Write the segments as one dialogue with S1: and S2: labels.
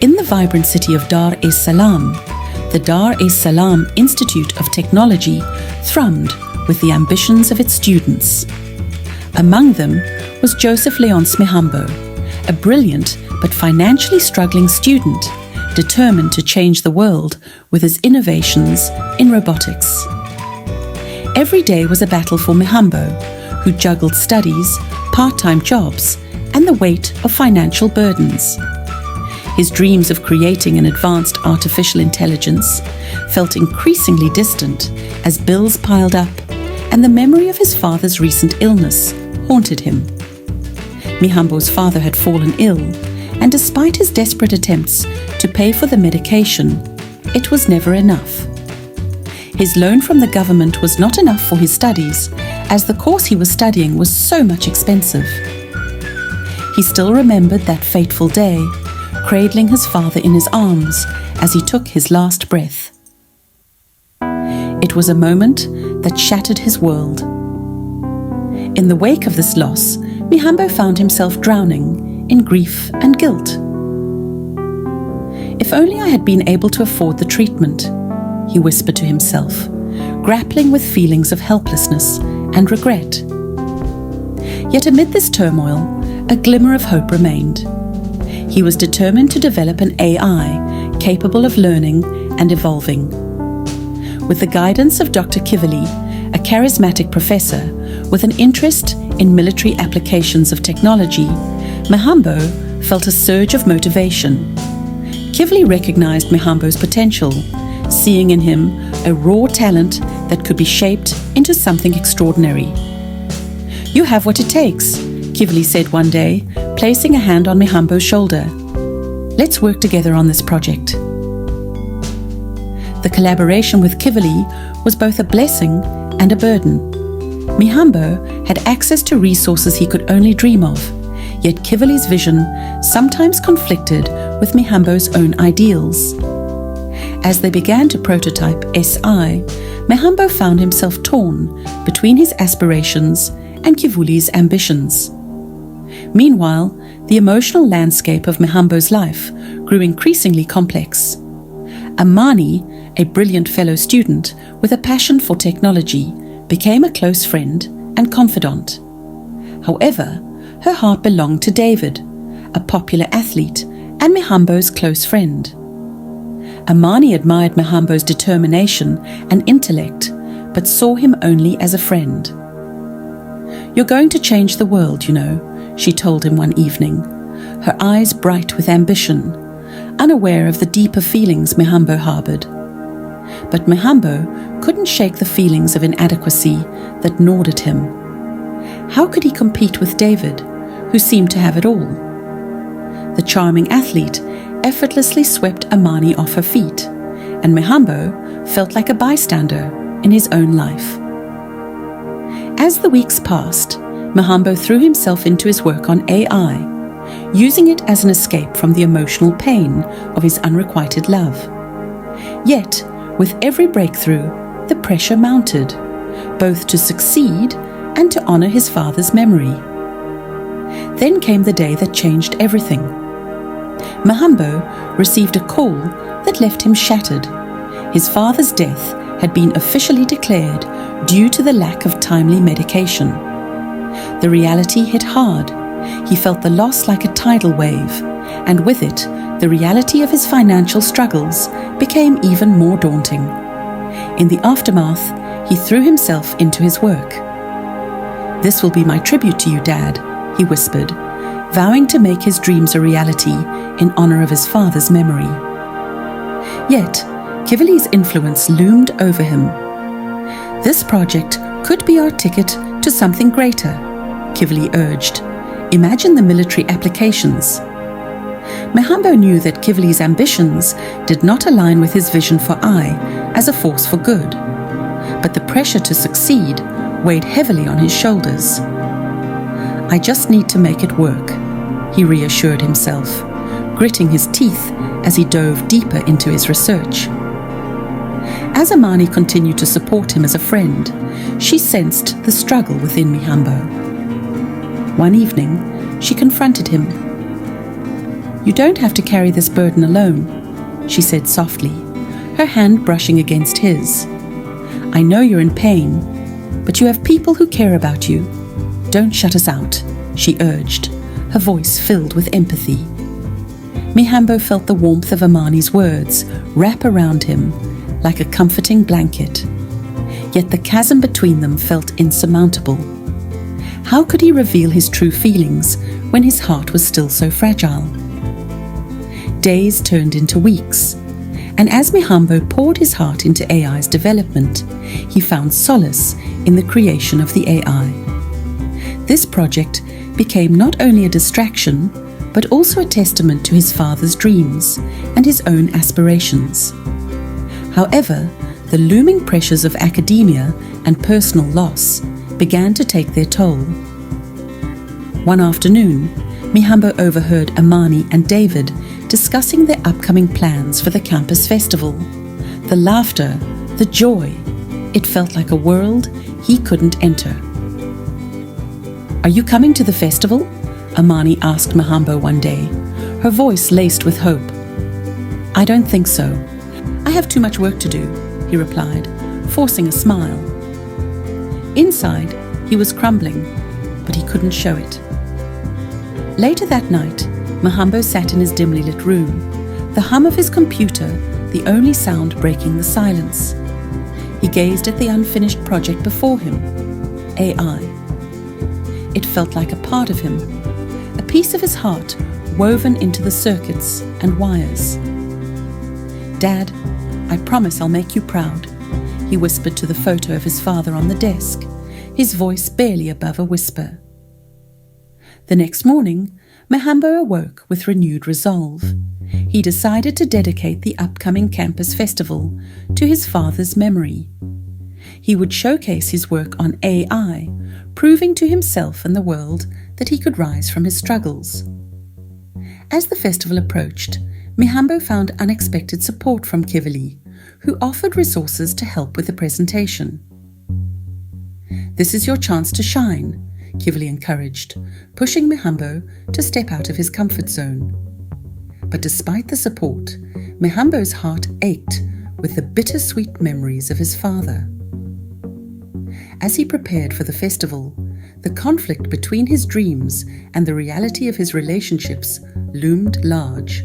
S1: In the vibrant city of Dar es Salaam, the Dar es Salaam Institute of Technology thrummed with the ambitions of its students. Among them was Joseph Leonce Mihambo, a brilliant but financially struggling student determined to change the world with his innovations in robotics. Every day was a battle for Mihambo, who juggled studies, part-time jobs, and the weight of financial burdens. His dreams of creating an advanced artificial intelligence felt increasingly distant as bills piled up and the memory of his father's recent illness haunted him. Mihambo's father had fallen ill, and despite his desperate attempts to pay for the medication, it was never enough. His loan from the government was not enough for his studies, as the course he was studying was so much expensive. He still remembered that fateful day, cradling his father in his arms as he took his last breath. It was a moment that shattered his world. In the wake of this loss, Mihambo found himself drowning in grief and guilt. "If only I had been able to afford the treatment," he whispered to himself, grappling with feelings of helplessness and regret. Yet amid this turmoil, a glimmer of hope remained. He was determined to develop an AI capable of learning and evolving. With the guidance of Dr. Kiveli, a charismatic professor with an interest in military applications of technology, Mihambo felt a surge of motivation. Kiveli recognized Mihambo's potential, seeing in him a raw talent that could be shaped into something extraordinary. "You have what it takes," Kiveli said one day, placing a hand on Mihambo's shoulder. "Let's work together on this project." The collaboration with Kiveli was both a blessing and a burden. Mihambo had access to resources he could only dream of, yet Kiveli's vision sometimes conflicted with Mihambo's own ideals. As they began to prototype SI, Mihambo found himself torn between his aspirations and Kiveli's ambitions. Meanwhile, the emotional landscape of Mihambo's life grew increasingly complex. Amani, a brilliant fellow student with a passion for technology, became a close friend and confidant. However, her heart belonged to David, a popular athlete and Mihambo's close friend. Amani admired Mihambo's determination and intellect, but saw him only as a friend. "You're going to change the world, you know," she told him one evening, her eyes bright with ambition, unaware of the deeper feelings Mihambo harbored. But Mihambo couldn't shake the feelings of inadequacy that gnawed at him. How could he compete with David, who seemed to have it all? The charming athlete effortlessly swept Amani off her feet, and Mihambo felt like a bystander in his own life. As the weeks passed, Mihambo threw himself into his work on AI, using it as an escape from the emotional pain of his unrequited love. Yet, with every breakthrough, the pressure mounted, both to succeed and to honor his father's memory. Then came the day that changed everything. Mihambo received a call that left him shattered. His father's death had been officially declared due to the lack of timely medication. The reality hit hard. He felt the loss like a tidal wave, and with it, the reality of his financial struggles became even more daunting. In the aftermath, he threw himself into his work. "This will be my tribute to you, Dad," he whispered, vowing to make his dreams a reality in honor of his father's memory. Yet, Kiveli's influence loomed over him. "This project could be our ticket to something greater," Kiveli urged. "Imagine the military applications." Mihambo knew that Kiveli's ambitions did not align with his vision for AI as a force for good, but the pressure to succeed weighed heavily on his shoulders. "I just need to make it work," he reassured himself, gritting his teeth as he dove deeper into his research. As Amani continued to support him as a friend, she sensed the struggle within Mihambo. One evening, she confronted him. "You don't have to carry this burden alone," she said softly, her hand brushing against his. "I know you're in pain, but you have people who care about you. Don't shut us out," she urged, her voice filled with empathy. Mihambo felt the warmth of Amani's words wrap around him like a comforting blanket. Yet the chasm between them felt insurmountable. How could he reveal his true feelings when his heart was still so fragile? Days turned into weeks, and as Mihambo poured his heart into AI's development, he found solace in the creation of the AI. This project became not only a distraction, but also a testament to his father's dreams and his own aspirations. However, the looming pressures of academia and personal loss began to take their toll. One afternoon, Mihambo overheard Amani and David discussing their upcoming plans for the campus festival. The laughter, the joy, it felt like a world he couldn't enter. "Are you coming to the festival?" Amani asked Mihambo one day, her voice laced with hope. "I don't think so. I have too much work to do," he replied, forcing a smile. Inside, he was crumbling, but he couldn't show it. Later that night, Mihambo sat in his dimly lit room, the hum of his computer the only sound breaking the silence. He gazed at the unfinished project before him, AI. It felt like a part of him, a piece of his heart woven into the circuits and wires. "Dad, I promise I'll make you proud," he whispered to the photo of his father on the desk, his voice barely above a whisper. The next morning, Mihambo awoke with renewed resolve. He decided to dedicate the upcoming campus festival to his father's memory. He would showcase his work on AI, proving to himself and the world that he could rise from his struggles. As the festival approached, Mihambo found unexpected support from Kivali, who offered resources to help with the presentation. "This is your chance to shine," Kivali encouraged, pushing Mihambo to step out of his comfort zone. But despite the support, Mihambo's heart ached with the bittersweet memories of his father. As he prepared for the festival, the conflict between his dreams and the reality of his relationships loomed large.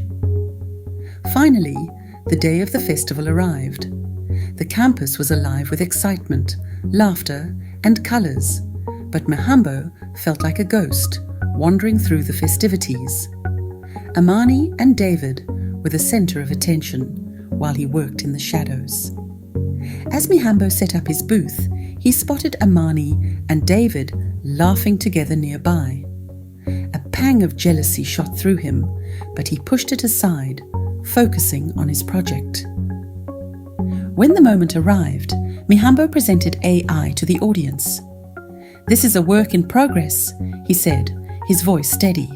S1: Finally, the day of the festival arrived. The campus was alive with excitement, laughter, and colours, but Mihambo felt like a ghost wandering through the festivities. Amani and David were the centre of attention while he worked in the shadows. As Mihambo set up his booth, he spotted Amani and David laughing together nearby. A pang of jealousy shot through him, but he pushed it aside, focusing on his project. When the moment arrived, Mihambo presented AI to the audience. "This is a work in progress," he said, his voice steady,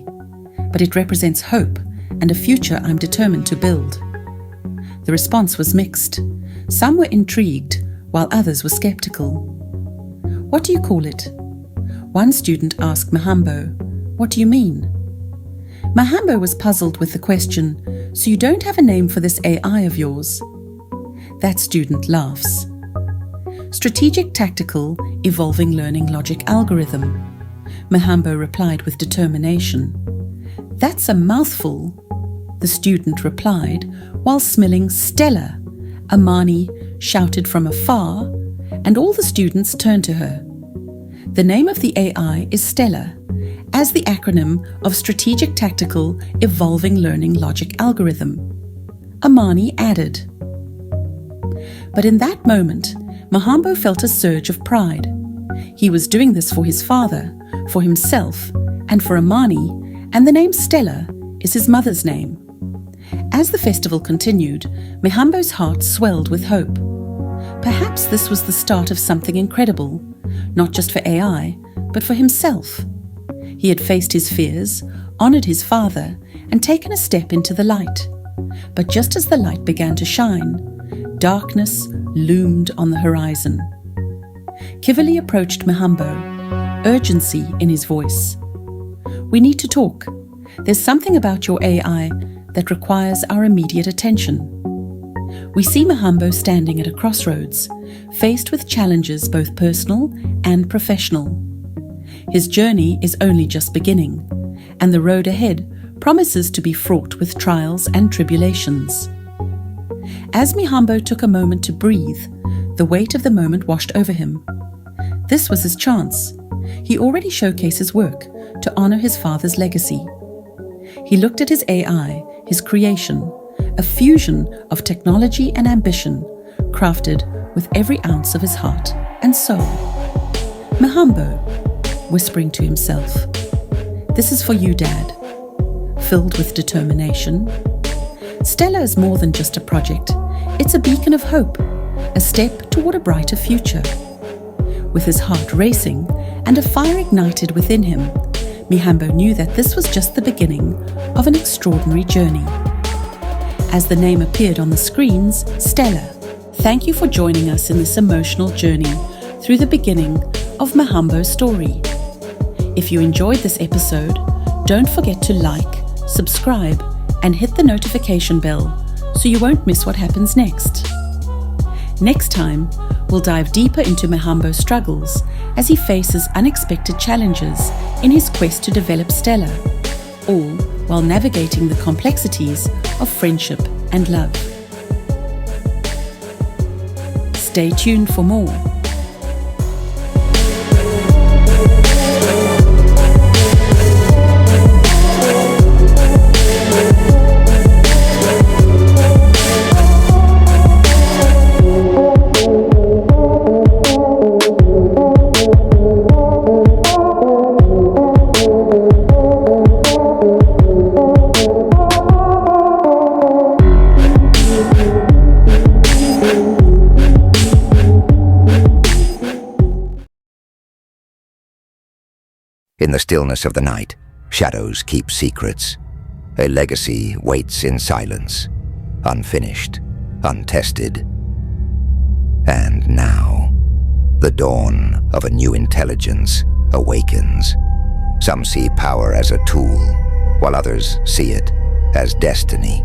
S1: "but it represents hope and a future I'm determined to build." The response was mixed. Some were intrigued, while others were skeptical. "What do you call it?" One student asked Mihambo, "What do you mean?" Mihambo was puzzled with the question, "So you don't have a name for this AI of yours?" That student laughs. "Strategic Tactical Evolving Learning Logic Algorithm," Mihambo replied with determination. "That's a mouthful," the student replied, while smelling Stella. Amani shouted from afar, and all the students turned to her. The name of the AI is Stella, as the acronym of Strategic Tactical Evolving Learning Logic Algorithm. Amani added. But in that moment, Mihambo felt a surge of pride. He was doing this for his father, for himself, and for Amani, and the name Stella is his mother's name. As the festival continued, Mihambo's heart swelled with hope. Perhaps this was the start of something incredible, not just for AI, but for himself. He had faced his fears, honoured his father, and taken a step into the light. But just as the light began to shine, darkness loomed on the horizon. Kivali approached Mihambo, urgency in his voice. "We need to talk. There's something about your AI that requires our immediate attention. We see Mihambo standing at a crossroads, faced with challenges both personal and professional. His journey is only just beginning, and the road ahead promises to be fraught with trials and tribulations. As Mihambo took a moment to breathe, the weight of the moment washed over him. This was his chance. He already showcased his work to honor his father's legacy. He looked at his AI, his creation, a fusion of technology and ambition, crafted with every ounce of his heart and soul. Mihambo, whispering to himself, "This is for you, Dad." Filled with determination. Stella is more than just a project. It's a beacon of hope, a step toward a brighter future. With his heart racing and a fire ignited within him, Mihambo knew that this was just the beginning of an extraordinary journey. As the name appeared on the screens, Stella, thank you for joining us in this emotional journey through the beginning of Mihambo's story. If you enjoyed this episode, don't forget to like, subscribe, and hit the notification bell so you won't miss what happens next. Next time, we'll dive deeper into Mihambo's struggles as he faces unexpected challenges in his quest to develop Stella, all while navigating the complexities of friendship and love. Stay tuned for more.
S2: In the stillness of the night, shadows keep secrets. A legacy waits in silence, unfinished, untested. And now, the dawn of a new intelligence awakens. Some see power as a tool, while others see it as destiny.